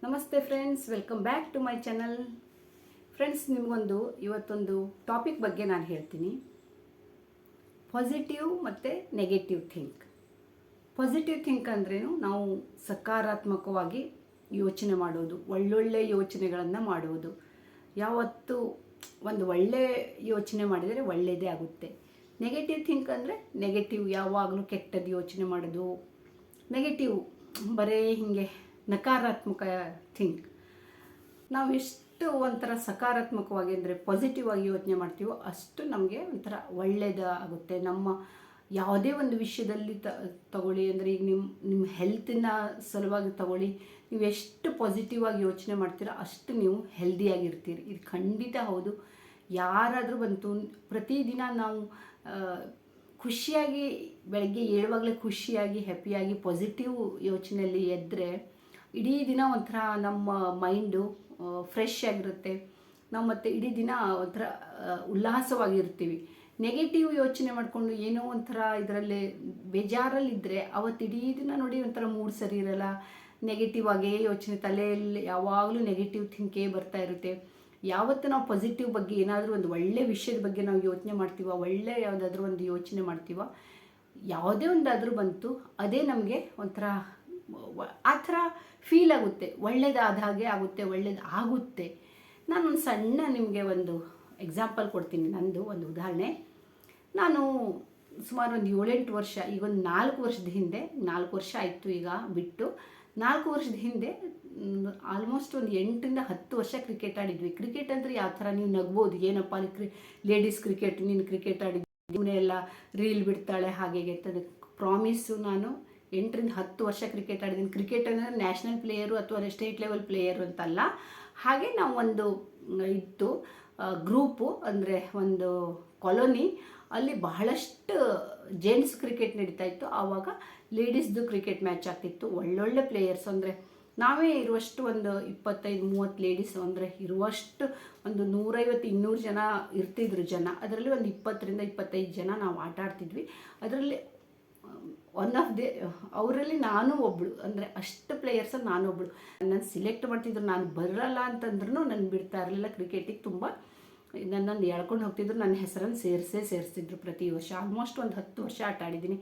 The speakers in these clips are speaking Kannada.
ನಮಸ್ತೆ friends, welcome back to my channel. Friends, ನಿಮಗೊಂದು ಇವತ್ತೊಂದು ಟಾಪಿಕ್ ಬಗ್ಗೆ ನಾನು ಹೇಳ್ತೀನಿ. ಪಾಸಿಟಿವ್ ಮತ್ತು ನೆಗೆಟಿವ್ ಥಿಂಕ್. ಪಾಸಿಟಿವ್ ಥಿಂಕ್ ಅಂದ್ರೇನು, ನಾವು ಸಕಾರಾತ್ಮಕವಾಗಿ ಯೋಚನೆ ಮಾಡೋದು, ಒಳ್ಳೊಳ್ಳೆ ಯೋಚನೆಗಳನ್ನು ಮಾಡುವುದು. ಯಾವತ್ತೂ ಒಂದು ಒಳ್ಳೆ ಯೋಚನೆ ಮಾಡಿದರೆ ಒಳ್ಳೆಯದೇ ಆಗುತ್ತೆ. ನೆಗೆಟಿವ್ ಥಿಂಕ್ ಅಂದರೆ ನೆಗೆಟಿವ್, ಯಾವಾಗಲೂ ಕೆಟ್ಟದ್ದು ಯೋಚನೆ ಮಾಡೋದು. ನೆಗೆಟಿವ್ ಬರೀ ಹೀಗೆ ನಕಾರಾತ್ಮಕ ಥಿಂಕ್. ನಾವು ಎಷ್ಟು ಒಂಥರ ಸಕಾರಾತ್ಮಕವಾಗಿ ಅಂದರೆ ಪಾಸಿಟಿವ್ ಆಗಿ ಯೋಚನೆ ಮಾಡ್ತೀವೋ ಅಷ್ಟು ನಮಗೆ ಒಂಥರ ಒಳ್ಳೆಯದಾಗುತ್ತೆ. ನಮ್ಮ ಯಾವುದೇ ಒಂದು ವಿಷಯದಲ್ಲಿ ತಗೊಳ್ಳಿ, ಅಂದರೆ ಈಗ ನಿಮ್ಮ ಹೆಲ್ತಿನ ಸಲುವಾಗಿ ತಗೊಳ್ಳಿ, ನೀವು ಎಷ್ಟು ಪಾಸಿಟಿವ್ ಆಗಿ ಯೋಚನೆ ಮಾಡ್ತೀರೋ ಅಷ್ಟು ನೀವು ಹೆಲ್ದಿಯಾಗಿರ್ತೀರಿ. ಇದು ಖಂಡಿತ ಹೌದು. ಯಾರಾದರೂ ಬಂತು ಪ್ರತಿದಿನ ನಾವು ಖುಷಿಯಾಗಿ ಬೆಳಗ್ಗೆ ಏಳುವಾಗಲೇ ಖುಷಿಯಾಗಿ ಹ್ಯಾಪಿಯಾಗಿ ಪಾಸಿಟಿವ್ ಯೋಚನೆಯಲ್ಲಿ ಎದ್ದರೆ ಇಡೀ ದಿನ ಒಂಥರ ನಮ್ಮ ಮೈಂಡು ಫ್ರೆಶ್ ಆಗಿರುತ್ತೆ. ನಾವು ಮತ್ತು ಇಡೀ ದಿನ ಒಂಥರ ಉಲ್ಲಾಸವಾಗಿರ್ತೀವಿ. ನೆಗೆಟಿವ್ ಯೋಚನೆ ಮಾಡಿಕೊಂಡು ಏನೋ ಒಂಥರ ಇದರಲ್ಲಿ ಬೇಜಾರಲ್ಲಿದ್ದರೆ ಅವತ್ತು ಇಡೀ ದಿನ ನೋಡಿ ಒಂಥರ ಮೂಡ್ ಸರಿ ಇರಲ್ಲ. ನೆಗೆಟಿವ್ ಆಗೇ ಯೋಚನೆ, ತಲೆಯಲ್ಲಿ ಯಾವಾಗಲೂ ನೆಗೆಟಿವ್ ಥಿಂಕೇ ಬರ್ತಾ ಇರುತ್ತೆ. ಯಾವತ್ತು ನಾವು ಪಾಸಿಟಿವ್ ಬಗ್ಗೆ ಏನಾದರೂ ಒಂದು ಒಳ್ಳೆ ವಿಷಯದ ಬಗ್ಗೆ ನಾವು ಯೋಚನೆ ಮಾಡ್ತೀವೋ, ಒಳ್ಳೆ ಯಾವುದಾದ್ರೂ ಒಂದು ಯೋಚನೆ ಮಾಡ್ತೀವೋ, ಯಾವುದೇ ಒಂದಾದರೂ ಬಂತು ಅದೇ ನಮಗೆ ಒಂಥರ ಆ ಥರ ಫೀಲ್ ಆಗುತ್ತೆ, ಒಳ್ಳೇದಾದ ಹಾಗೆ ಆಗುತ್ತೆ, ಒಳ್ಳೇದಾಗುತ್ತೆ. ನಾನೊಂದು ಸಣ್ಣ ನಿಮಗೆ ಒಂದು ಎಕ್ಸಾಂಪಲ್ ಕೊಡ್ತೀನಿ. ನಂದು ಒಂದು ಉದಾಹರಣೆ. ನಾನು ಸುಮಾರು ಒಂದು 7-8 ವರ್ಷ, ಈಗ ಒಂದು 4 ವರ್ಷದ ಹಿಂದೆ, 4 ವರ್ಷ ಆಯಿತು ಈಗ ಬಿಟ್ಟು, 4 ವರ್ಷದ ಹಿಂದೆ ಆಲ್ಮೋಸ್ಟ್ ಒಂದು 8-10 ವರ್ಷ ಕ್ರಿಕೆಟ್ ಆಡಿದ್ವಿ. ಕ್ರಿಕೆಟ್ ಅಂದರೆ ಯಾವ ಥರ ನೀವು ನಗ್ಬೋದು, ಏನಪ್ಪ ಲೇಡೀಸ್ ಕ್ರಿಕೆಟ್, ನೀನು ಕ್ರಿಕೆಟ್ ಆಡಿದ್ವಿ ಎಲ್ಲ ರೀಲ್ ಬಿಡ್ತಾಳೆ ಹಾಗೆ ಅಂತದ್ದು. ಪ್ರಾಮಿಸ್ಸು, ನಾನು 8-10 ವರ್ಷ ಕ್ರಿಕೆಟ್ ಆಡಿದ್ದೀನಿ. ಕ್ರಿಕೆಟ್ ಅಂದರೆ ನ್ಯಾಷನಲ್ ಪ್ಲೇಯರು ಅಥವಾ ಸ್ಟೇಟ್ ಲೆವೆಲ್ ಪ್ಲೇಯರು ಅಂತಲ್ಲ. ಹಾಗೆ ನಾವು ಒಂದು ಇತ್ತು ಗ್ರೂಪು, ಅಂದರೆ ಒಂದು ಕಾಲೋನಿ, ಅಲ್ಲಿ ಬಹಳಷ್ಟು ಜೆಂಟ್ಸ್ ಕ್ರಿಕೆಟ್ ನಡೀತಾ ಇತ್ತು. ಆವಾಗ ಲೇಡೀಸ್ದು ಕ್ರಿಕೆಟ್ ಮ್ಯಾಚ್ ಆಗ್ತಿತ್ತು. ಒಳ್ಳೊಳ್ಳೆ ಪ್ಲೇಯರ್ಸ್, ಅಂದರೆ ನಾವೇ ಇರುವಷ್ಟು ಒಂದು 25-30 ಲೇಡೀಸ್, ಅಂದರೆ ಇರುವಷ್ಟು ಒಂದು 150-200 ಜನ ಇರ್ತಿದ್ರು ಜನ. ಅದರಲ್ಲಿ ಒಂದು 20-25 ಜನ ನಾವು ಆಟ ಆಡ್ತಿದ್ವಿ. ಅದರಲ್ಲಿ ಒನ್ ಆಫ್ ಅವರಲ್ಲಿ ನಾನು ಒಬ್ಬಳು, ಅಂದರೆ ಅಷ್ಟು ಪ್ಲೇಯರ್ಸಲ್ಲಿ ನಾನೊಬ್ಬಳು. ನನ್ನ ಸಿಲೆಕ್ಟ್ ಮಾಡ್ತಿದ್ರು. ನಾನು ಬರಲ್ಲ ಅಂತಂದ್ರೂ ನನ್ನ ಬಿಡ್ತಾ ಇರಲಿಲ್ಲ. ಕ್ರಿಕೆಟಿಗೆ ತುಂಬ ನನ್ನನ್ನು ಎಳ್ಕೊಂಡು ಹೋಗ್ತಿದ್ರು. ನನ್ನ ಹೆಸರನ್ನು ಸೇರಿಸ್ತಿದ್ರು ಪ್ರತಿ ವರ್ಷ. ಆಲ್ಮೋಸ್ಟ್ ಒಂದು 10 ವರ್ಷ ಆಟ ಆಡಿದ್ದೀನಿ.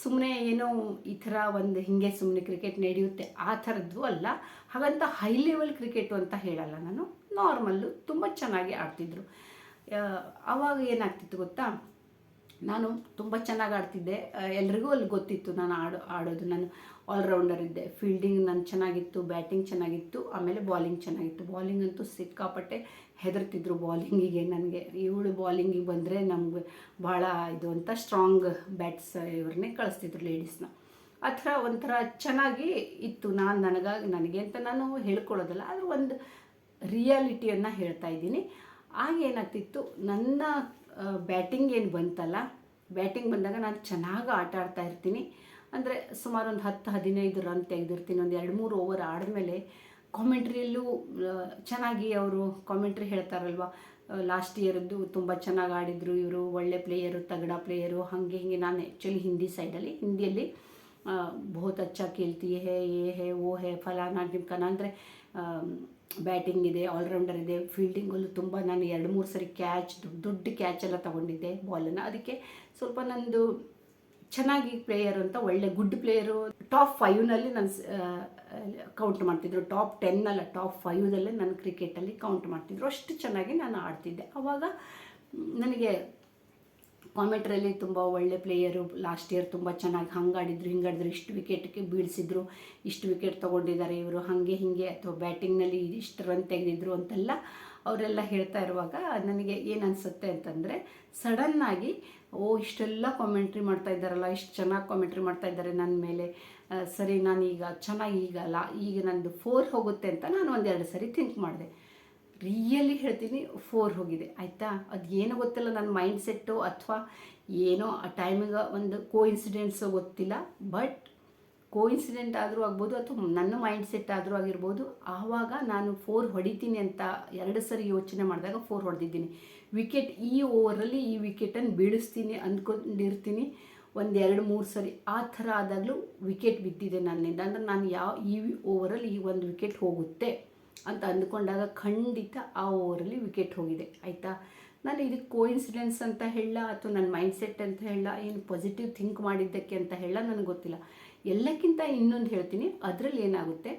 ಸುಮ್ಮನೆ ಏನೋ ಈ ಥರ ಒಂದು ಹೀಗೆ ಸುಮ್ಮನೆ ಕ್ರಿಕೆಟ್ ನಡೆಯುತ್ತೆ ಆ ಥರದ್ದು ಅಲ್ಲ. ಹಾಗಂತ ಹೈ ಲೆವೆಲ್ ಕ್ರಿಕೆಟು ಅಂತ ಹೇಳಲ್ಲ ನಾನು, ನಾರ್ಮಲ್ಲು ತುಂಬ ಚೆನ್ನಾಗಿ ಆಡ್ತಿದ್ರು. ಆವಾಗ ಏನಾಗ್ತಿತ್ತು ಗೊತ್ತಾ, ನಾನು ತುಂಬ ಚೆನ್ನಾಗಿ ಆಡ್ತಿದ್ದೆ. ಎಲ್ರಿಗೂ ಅಲ್ಲಿ ಗೊತ್ತಿತ್ತು ನಾನು ಆಡೋದು. ನಾನು ಆಲ್ರೌಂಡರ್ ಇದ್ದೆ. ಫೀಲ್ಡಿಂಗ್ ನಾನು ಚೆನ್ನಾಗಿತ್ತು, ಬ್ಯಾಟಿಂಗ್ ಚೆನ್ನಾಗಿತ್ತು, ಆಮೇಲೆ ಬಾಲಿಂಗ್ ಚೆನ್ನಾಗಿತ್ತು. ಬಾಲಿಂಗ್ ಅಂತೂ ಸಿಕ್ಕಾಪಟ್ಟೆ ಹೆದರ್ತಿದ್ರು ಬಾಲಿಂಗಿಗೆ. ನನಗೆ ಇವಳು ಬಾಲಿಂಗಿಗೆ ಬಂದರೆ ನಮ್ಗೆ ಭಾಳ ಇದು ಅಂತ ಸ್ಟ್ರಾಂಗ್ ಬ್ಯಾಟ್ಸ್ ಇವ್ರನ್ನೇ ಕಳಿಸ್ತಿದ್ರು, ಲೇಡೀಸ್ನ. ಆ ಥರ ಒಂಥರ ಚೆನ್ನಾಗಿ ಇತ್ತು. ನನಗೆ ಅಂತ ನಾನು ಹೇಳ್ಕೊಳ್ಳೋದಲ್ಲ, ಆದರೆ ಒಂದು ರಿಯಾಲಿಟಿಯನ್ನು ಹೇಳ್ತಾ ಇದ್ದೀನಿ. ಆಗ ಏನಾಗ್ತಿತ್ತು, ನನ್ನ ಬ್ಯಾಟಿಂಗ್ ಏನು ಬಂತಲ್ಲ, ಬ್ಯಾಟಿಂಗ್ ಬಂದಾಗ ನಾನು ಚೆನ್ನಾಗಿ ಆಟ ಆಡ್ತಾ ಇರ್ತೀನಿ. ಅಂದರೆ ಸುಮಾರು ಒಂದು 10-15 ರನ್ ತೆಗೆದಿರ್ತೀನಿ. ಒಂದು 2-3 ಓವರ್ ಆದಮೇಲೆ ಕಾಮೆಂಟ್ರಿಯಲ್ಲೂ ಚೆನ್ನಾಗಿ ಅವರು ಕಾಮೆಂಟ್ರಿ ಹೇಳ್ತಾರಲ್ವ, ಲಾಸ್ಟ್ ಇಯರ್ದು ತುಂಬ ಚೆನ್ನಾಗಿ ಆಡಿದರು ಇವರು, ಒಳ್ಳೆ ಪ್ಲೇಯರು, ತಗಡ ಪ್ಲೇಯರು, ಹಾಗೆ ಹೀಗೆ. ನಾನು ಆ್ಯಕ್ಚುಲಿ ಹಿಂದಿಯಲ್ಲಿ ಬಹುತ್ ಅಚ್ಚಾ ಕೇಳ್ತಿ ಹೇ, ಯೇ ಹೇ, ಓ ಹೇ, ಫಲಾನಾ ಡಿಮ್ಕಾನ, ಅಂದರೆ ಬ್ಯಾಟಿಂಗ್ ಇದೆ, ಆಲ್ರೌಂಡರ್ ಇದೆ, ಫೀಲ್ಡಿಂಗಲ್ಲೂ ತುಂಬ ನಾನು 2-3 ಸರಿ ಕ್ಯಾಚ್, ದೊಡ್ಡ ಕ್ಯಾಚ್ ಎಲ್ಲ ತೊಗೊಂಡಿದ್ದೆ ಬಾಲನ್ನು. ಅದಕ್ಕೆ ಸ್ವಲ್ಪ ನಂದು ಚೆನ್ನಾಗಿ ಪ್ಲೇಯರು ಅಂತ, ಒಳ್ಳೆ ಗುಡ್ ಪ್ಲೇಯರು, ಟಾಪ್ 5ನಲ್ಲಿ ನಾನು ಕೌಂಟ್ ಮಾಡ್ತಿದ್ರು. ಟಾಪ್ 10 ಅಲ್ಲ, ಟಾಪ್ 5ದಲ್ಲೇ ನಾನು ಕ್ರಿಕೆಟಲ್ಲಿ ಕೌಂಟ್ ಮಾಡ್ತಿದ್ರು. ಅಷ್ಟು ಚೆನ್ನಾಗಿ ನಾನು ಆಡ್ತಿದ್ದೆ. ಆವಾಗ ನನಗೆ ಕಾಮೆಂಟ್ರಲ್ಲಿ ತುಂಬ ಒಳ್ಳೆ ಪ್ಲೇಯರು, ಲಾಸ್ಟ್ ಇಯರ್ ತುಂಬ ಚೆನ್ನಾಗಿ ಹಂಗಾಡಿದ್ರು, ಹಿಂಗಾಡಿದ್ರು, ಇಷ್ಟು ವಿಕೆಟ್ಗೆ ಬೀಳಿಸಿದ್ರು, ಇಷ್ಟು ವಿಕೆಟ್ ತೊಗೊಂಡಿದ್ದಾರೆ ಇವರು, ಹಾಗೆ ಹೀಗೆ, ಅಥವಾ ಬ್ಯಾಟಿಂಗ್ನಲ್ಲಿ ಇಷ್ಟು ರನ್ ತೆಗೆದಿದ್ರು ಅಂತೆಲ್ಲ ಅವರೆಲ್ಲ ಹೇಳ್ತಾ ಇರುವಾಗ ನನಗೆ ಏನು ಅನಿಸುತ್ತೆ ಅಂತಂದರೆ, ಸಡನ್ನಾಗಿ ಇಷ್ಟೆಲ್ಲ ಕಾಮೆಂಟ್ರಿ ಮಾಡ್ತಾ ಇದ್ದಾರಲ್ಲ, ಇಷ್ಟು ಚೆನ್ನಾಗಿ ಕಾಮೆಂಟ್ರಿ ಮಾಡ್ತಾ ಇದ್ದಾರೆ ನನ್ನ ಮೇಲೆ, ಸರಿ ನಾನೀಗ ಚೆನ್ನಾಗಿ ಈಗ ನಂದು 4 ಹೋಗುತ್ತೆ ಅಂತ ನಾನು 1-2 ಸರಿ ಥಿಂಕ್ ಮಾಡಿದೆ. ರಿಯಲಿ ಹೇಳ್ತೀನಿ, 4 ಹೋಗಿದೆ ಆಯಿತಾ. ಅದು ಏನೋ ಗೊತ್ತಿಲ್ಲ, ನನ್ನ ಮೈಂಡ್ ಸೆಟ್ಟು ಅಥವಾ ಏನೋ ಆ ಟೈಮಿಗೆ ಒಂದು ಕೋಇನ್ಸಿಡೆಂಟ್ಸು ಗೊತ್ತಿಲ್ಲ. ಬಟ್ ಕೋಇನ್ಸಿಡೆಂಟ್ ಆದರೂ ಆಗ್ಬೋದು, ಅಥವಾ ನನ್ನ ಮೈಂಡ್ ಸೆಟ್ ಆದರೂ ಆಗಿರ್ಬೋದು. ಆವಾಗ ನಾನು 4 ಹೊಡಿತೀನಿ ಅಂತ 2 ಸರಿ ಯೋಚನೆ ಮಾಡಿದಾಗ 4 ಹೊಡೆದಿದ್ದೀನಿ. ವಿಕೆಟ್ ಈ ಓವರಲ್ಲಿ ಈ ವಿಕೆಟನ್ನು ಬೀಳಿಸ್ತೀನಿ ಅಂದ್ಕೊಂಡಿರ್ತೀನಿ. ಒಂದು 2-3 ಸರಿ ಆ ಥರ ಆದಾಗಲೂ ವಿಕೆಟ್ ಬಿದ್ದಿದೆ ನನ್ನಿಂದ. ಅಂದರೆ ನಾನು ಈ ಓವರಲ್ಲಿ ಈ ಒಂದು ವಿಕೆಟ್ ಹೋಗುತ್ತೆ ಅಂತ ಅಂದ್ಕೊಂಡಾಗ ಖಂಡಿತ ಆ ಓವರಲ್ಲಿ ವಿಕೆಟ್ ಹೋಗಿದೆ ಆಯಿತಾ. ನಾನು ಇದಕ್ಕೆ ಕೋಇನ್ಸಿಡೆನ್ಸ್ ಅಂತ ಹೇಳ ಅಥವಾ ನನ್ನ ಮೈಂಡ್ಸೆಟ್ ಅಂತ ಹೇಳ, ಏನು ಪಾಸಿಟಿವ್ ಥಿಂಕ್ ಮಾಡಿದ್ದಕ್ಕೆ ಅಂತ ಹೇಳ ನನಗೆ ಗೊತ್ತಿಲ್ಲ. ಎಲ್ಲಕ್ಕಿಂತ ಇನ್ನೊಂದು ಹೇಳ್ತೀನಿ, ಅದರಲ್ಲಿ ಏನಾಗುತ್ತೆ,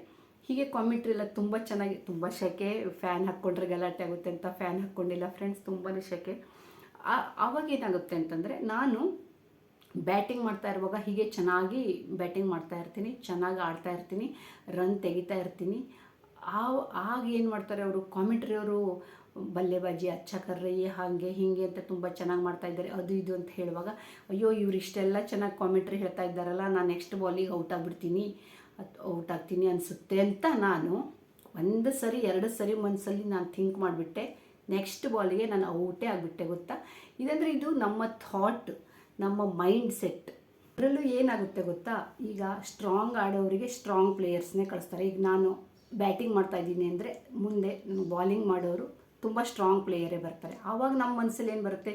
ಹೀಗೆ ಕಾಮೆಂಟ್ರಿ ಎಲ್ಲ ತುಂಬ ಚೆನ್ನಾಗಿ, ತುಂಬ ಸೆಕೆ, ಫ್ಯಾನ್ ಹಾಕ್ಕೊಂಡ್ರೆ ಗಲಾಟೆ ಆಗುತ್ತೆ ಅಂತ ಫ್ಯಾನ್ ಹಾಕ್ಕೊಂಡಿಲ್ಲ ಫ್ರೆಂಡ್ಸ್, ತುಂಬಾ ಸೆಕೆ. ಆವಾಗ ಏನಾಗುತ್ತೆ ಅಂತಂದರೆ, ನಾನು ಬ್ಯಾಟಿಂಗ್ ಮಾಡ್ತಾ ಇರುವಾಗ ಹೀಗೆ ಚೆನ್ನಾಗಿ ಬ್ಯಾಟಿಂಗ್ ಮಾಡ್ತಾ ಇರ್ತೀನಿ, ಚೆನ್ನಾಗಿ ಆಡ್ತಾ ಇರ್ತೀನಿ, ರನ್ ತೆಗಿತಾ ಇರ್ತೀನಿ. ಆಗ ಏನು ಮಾಡ್ತಾರೆ ಅವರು ಕಾಮೆಂಟ್ರಿ ಅವರು, ಬಲ್ಲೆಬಾಜಿ ಅಚ್ಚ ಕರ್ರಿ ಹಾಗೆ ಹೀಗೆ ಅಂತ ತುಂಬ ಚೆನ್ನಾಗಿ ಮಾಡ್ತಾ ಇದ್ದಾರೆ ಅದು ಇದು ಅಂತ ಹೇಳುವಾಗ, ಅಯ್ಯೋ ಇವ್ರು ಇಷ್ಟೆಲ್ಲ ಚೆನ್ನಾಗಿ ಕಾಮೆಂಟ್ರಿ ಹೇಳ್ತಾ ಇದ್ದಾರಲ್ಲ, ನಾನು ನೆಕ್ಸ್ಟ್ ಬಾಲಿಗೆ ಔಟ್ ಆಗ್ತೀನಿ ಅನಿಸುತ್ತೆ ಅಂತ ನಾನು 1 ಸರಿ 2 ಸರಿ ಮನಸ್ಸಲ್ಲಿ ನಾನು ಥಿಂಕ್ ಮಾಡಿಬಿಟ್ಟೆ. ನೆಕ್ಸ್ಟ್ ಬಾಲಿಗೆ ನಾನು ಔಟೇ ಆಗಿಬಿಟ್ಟೆ ಗೊತ್ತಾ. ಇದಂದರೆ ಇದು ನಮ್ಮ ಥಾಟ್, ನಮ್ಮ ಮೈಂಡ್ ಸೆಟ್. ಅದರಲ್ಲೂ ಏನಾಗುತ್ತೆ ಗೊತ್ತಾ, ಈಗ ಸ್ಟ್ರಾಂಗ್ ಆಡೋರಿಗೆ ಸ್ಟ್ರಾಂಗ್ ಪ್ಲೇಯರ್ಸ್ನೇ ಕಳಿಸ್ತಾರೆ. ಈಗ ನಾನು ಬ್ಯಾಟಿಂಗ್ ಮಾಡ್ತಾ ಇದ್ದೀನಿ ಅಂದರೆ ಮುಂದೆ ಬಾಲಿಂಗ್ ಮಾಡೋರು ತುಂಬ ಸ್ಟ್ರಾಂಗ್ ಪ್ಲೇಯರೇ ಬರ್ತಾರೆ. ಆವಾಗ ನಮ್ಮ ಮನಸ್ಸಲ್ಲಿ ಏನು ಬರುತ್ತೆ,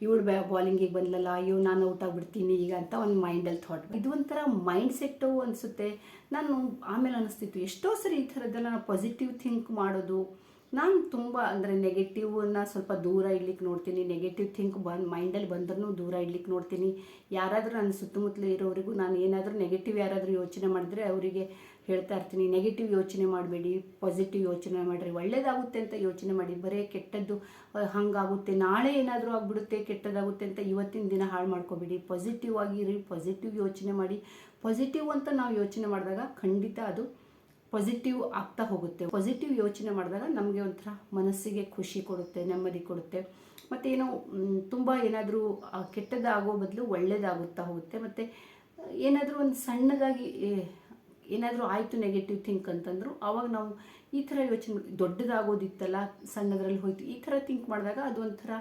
ಇವಳು ಬಾಲಿಂಗಿಗೆ ಬಂದಲ್ಲ, ಅಯ್ಯೋ ನಾನು ಔಟ್ ಆಗಿಬಿಡ್ತೀನಿ ಈಗ ಅಂತ ಒಂದು ಮೈಂಡಲ್ಲಿ ಥಾಟ್. ಇದು ಒಂಥರ ಮೈಂಡ್ ಸೆಟ್ಟು ಅನಿಸುತ್ತೆ. ನಾನು ಆಮೇಲೆ ಅನ್ನಿಸ್ತಿತ್ತು, ಎಷ್ಟೋ ಸರಿ ಈ ಥರದ್ದೆಲ್ಲ ನಾನು ಪಾಸಿಟಿವ್ ಥಿಂಕ್ ಮಾಡೋದು. ನಾನು ತುಂಬ ಅಂದರೆ ನೆಗೆಟಿವನ್ನ ಸ್ವಲ್ಪ ದೂರ ಇಡ್ಲಿಕ್ಕೆ ನೋಡ್ತೀನಿ. ನೆಗೆಟಿವ್ ಥಿಂಕ್ ಮೈಂಡಲ್ಲಿ ಬಂದ್ರೂ ದೂರ ಇಡ್ಲಿಕ್ಕೆ ನೋಡ್ತೀನಿ. ಯಾರಾದರೂ ನನ್ನ ಸುತ್ತಮುತ್ತಲು ಇರೋರಿಗೂ ನಾನು ಏನಾದರೂ ನೆಗೆಟಿವ್ ಯಾರಾದರೂ ಯೋಚನೆ ಮಾಡಿದ್ರೆ ಅವರಿಗೆ ಹೇಳ್ತಾ ಇರ್ತೀನಿ, ನೆಗೆಟಿವ್ ಯೋಚನೆ ಮಾಡಬೇಡಿ, ಪಾಸಿಟಿವ್ ಯೋಚನೆ ಮಾಡಿರಿ, ಒಳ್ಳೇದಾಗುತ್ತೆ ಅಂತ ಯೋಚನೆ ಮಾಡಿ. ಬರೀ ಕೆಟ್ಟದ್ದು ಹಾಗಾಗುತ್ತೆ, ನಾಳೆ ಏನಾದರೂ ಆಗಿಬಿಡುತ್ತೆ, ಕೆಟ್ಟದಾಗುತ್ತೆ ಅಂತ ಇವತ್ತಿನ ದಿನ ಹಾಳು ಮಾಡ್ಕೋಬೇಡಿ. ಪಾಸಿಟಿವ್ ಆಗಿರಿ, ಪಾಸಿಟಿವ್ ಯೋಚನೆ ಮಾಡಿ. ಪಾಸಿಟಿವ್ ಅಂತ ನಾವು ಯೋಚನೆ ಮಾಡಿದಾಗ ಖಂಡಿತ ಅದು ಪಾಸಿಟಿವ್ ಆಗ್ತಾ ಹೋಗುತ್ತೆ. ಪಾಸಿಟಿವ್ ಯೋಚನೆ ಮಾಡಿದಾಗ ನಮಗೆ ಒಂಥರ ಮನಸ್ಸಿಗೆ ಖುಷಿ ಕೊಡುತ್ತೆ, ನೆಮ್ಮದಿ ಕೊಡುತ್ತೆ. ಮತ್ತು ಏನೋ ತುಂಬ ಏನಾದರೂ ಕೆಟ್ಟದಾಗೋ ಬದಲು ಒಳ್ಳೆಯದಾಗುತ್ತಾ ಹೋಗುತ್ತೆ. ಮತ್ತು ಏನಾದರೂ ಒಂದು ಸಣ್ಣದಾಗಿ ಏನಾದರೂ ಆಯಿತು ನೆಗೆಟಿವ್ ಥಿಂಕ್ ಅಂತಂದರು, ಆವಾಗ ನಾವು ಈ ಥರ ಯೋಚನೆ, ದೊಡ್ಡದಾಗೋದಿತ್ತಲ್ಲ ಸಣ್ಣದರಲ್ಲಿ ಹೋಯ್ತು, ಈ ಥರ ಥಿಂಕ್ ಮಾಡಿದಾಗ ಅದು ಒಂಥರ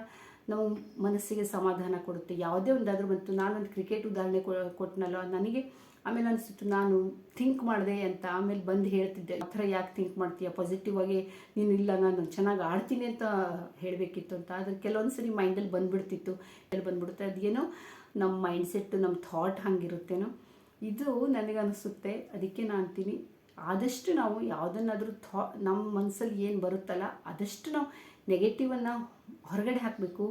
ನಾವು ಮನಸ್ಸಿಗೆ ಸಮಾಧಾನ ಕೊಡುತ್ತೆ. ಯಾವುದೇ ಒಂದಾದರೂ ಬಂತು, ನಾನೊಂದು ಕ್ರಿಕೆಟ್ ಉದಾಹರಣೆ ಕೊಟ್ಟನಲ್ಲ, ನನಗೆ ಆಮೇಲೆ ಅನಿಸ್ತು ನಾನು ಥಿಂಕ್ ಮಾಡಿದೆ ಅಂತ. ಆಮೇಲೆ ಬಂದು ಹೇಳ್ತಿದ್ದೆ, ಆ ಥರ ಯಾಕೆ ಥಿಂಕ್ ಮಾಡ್ತೀಯ, ಪಾಸಿಟಿವ್ ಆಗಿ ನೀನು ಇಲ್ಲ ನಾನು ಚೆನ್ನಾಗಿ ಆಡ್ತೀನಿ ಅಂತ ಹೇಳಬೇಕಿತ್ತು ಅಂತ. ಆದರೆ ಕೆಲವೊಂದು ಸರಿ ಮೈಂಡಲ್ಲಿ ಬಂದುಬಿಡ್ತಿತ್ತು, ಬಂದುಬಿಡುತ್ತೆ. ಅದೇನೋ ನಮ್ಮ ಮೈಂಡ್ಸೆಟ್ಟು, ನಮ್ಮ ಥಾಟ್ ಹಾಗಿರುತ್ತೇನೋ. ಇದು ನನಗನ್ನಿಸುತ್ತೆ. ಅದಕ್ಕೆ ನಾನು ಅಂತೀನಿ, ಆದಷ್ಟು ನಾವು ಯಾವುದನ್ನಾದರೂ ನಮ್ಮ ಮನಸ್ಸಲ್ಲಿ ಏನು ಬರುತ್ತಲ್ಲ ಆದಷ್ಟು ನಾವು ನೆಗೆಟಿವನ್ನು ಹೊರಗಡೆ ಹಾಕಬೇಕು.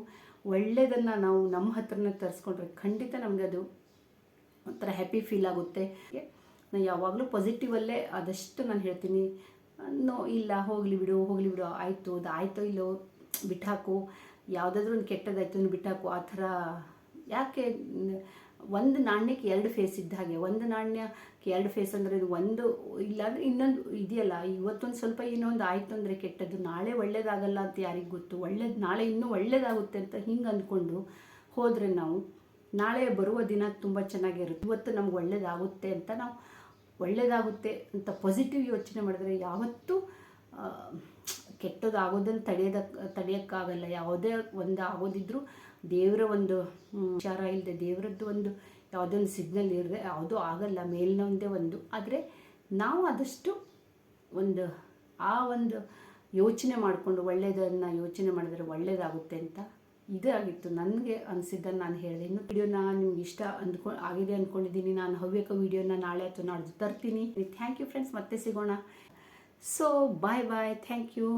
ಒಳ್ಳೆಯದನ್ನು ನಾವು ನಮ್ಮ ಹತ್ರನೇ ತರಿಸ್ಕೊಂಡ್ರೆ ಖಂಡಿತ ನಮಗೆ ಅದು ಒಂಥರ ಹ್ಯಾಪಿ ಫೀಲ್ ಆಗುತ್ತೆ. ನಾನು ಯಾವಾಗಲೂ ಪಾಸಿಟಿವಲ್ಲೇ ಆದಷ್ಟು ನಾನು ಹೇಳ್ತೀನಿ. ಇಲ್ಲ ಹೋಗಲಿ ಬಿಡು ಆಯಿತು, ಅದು ಆಯಿತೋ ಇಲ್ಲೋ ಬಿಟ್ಟಾಕು, ಯಾವುದಾದ್ರೂ ಒಂದು ಕೆಟ್ಟದಾಯ್ತು ಬಿಟ್ಟಾಕು. ಆ ಥರ ಯಾಕೆ, ಒಂದು ನಾಣ್ಯಕ್ಕೆ 2 ಫೇಸ್ ಇದ್ದ ಹಾಗೆ. ಒಂದು ನಾಣ್ಯಕ್ಕೆ 2 ಫೇಸ್ ಅಂದರೆ ಇದು ಒಂದು ಇಲ್ಲಾಂದರೆ ಇನ್ನೊಂದು ಇದೆಯಲ್ಲ. ಇವತ್ತೊಂದು ಸ್ವಲ್ಪ ಏನೋ ಒಂದು ಆಯಿತು ಅಂದರೆ ಕೆಟ್ಟದ್ದು, ನಾಳೆ ಒಳ್ಳೇದಾಗಲ್ಲ ಅಂತ ಯಾರಿಗೆ ಗೊತ್ತು. ನಾಳೆ ಇನ್ನೂ ಒಳ್ಳೇದಾಗುತ್ತೆ ಅಂತ ಹಿಂಗೆ ಅಂದ್ಕೊಂಡು ಹೋದರೆ ನಾವು ನಾಳೆ ಬರುವ ದಿನ ತುಂಬ ಚೆನ್ನಾಗಿರುತ್ತೆ. ಇವತ್ತು ನಮ್ಗೆ ಒಳ್ಳೇದಾಗುತ್ತೆ ಅಂತ ನಾವು ಒಳ್ಳೇದಾಗುತ್ತೆ ಅಂತ ಪಾಸಿಟಿವ್ ಯೋಚನೆ ಮಾಡಿದ್ರೆ ಯಾವತ್ತೂ ಕೆಟ್ಟದಾಗೋದನ್ನು ತಡೆಯೋಕ್ಕಾಗಲ್ಲ. ಯಾವುದೇ ಒಂದು ಆಗೋದಿದ್ರೂ ದೇವರ ಒಂದು ವಿಚಾರ ಇಲ್ಲದೆ, ದೇವರದ್ದು ಒಂದು ಯಾವುದೋ ಒಂದು ಸಿಗ್ನಲ್ ಇರದೆ ಯಾವುದೂ ಆಗಲ್ಲ, ಮೇಲಿನೊಂದೇ ಒಂದು. ಆದರೆ ನಾವು ಆದಷ್ಟು ಒಂದು ಯೋಚನೆ ಮಾಡಿಕೊಂಡು ಒಳ್ಳೆಯದನ್ನು ಯೋಚನೆ ಮಾಡಿದ್ರೆ ಒಳ್ಳೆಯದಾಗುತ್ತೆ ಅಂತ. ಇದಾಗಿತ್ತು ನನಗೆ ಅನಿಸಿದ್ದನ್ನು ನಾನು ಹೇಳಿದೆ. ಇನ್ನು ವಿಡಿಯೋನ ನಿಮ್ಗೆ ಇಷ್ಟ ಆಗಿದೆ ಅಂದ್ಕೊಂಡಿದ್ದೀನಿ. ನಾನು ಹವ್ಯಕ ವಿಡಿಯೋನ ನಾಳೆ ಅಥವಾ ನಾಡ್ದು ತರ್ತೀನಿ. ಥ್ಯಾಂಕ್ ಯು ಫ್ರೆಂಡ್ಸ್, ಮತ್ತೆ ಸಿಗೋಣ. So bye thank you.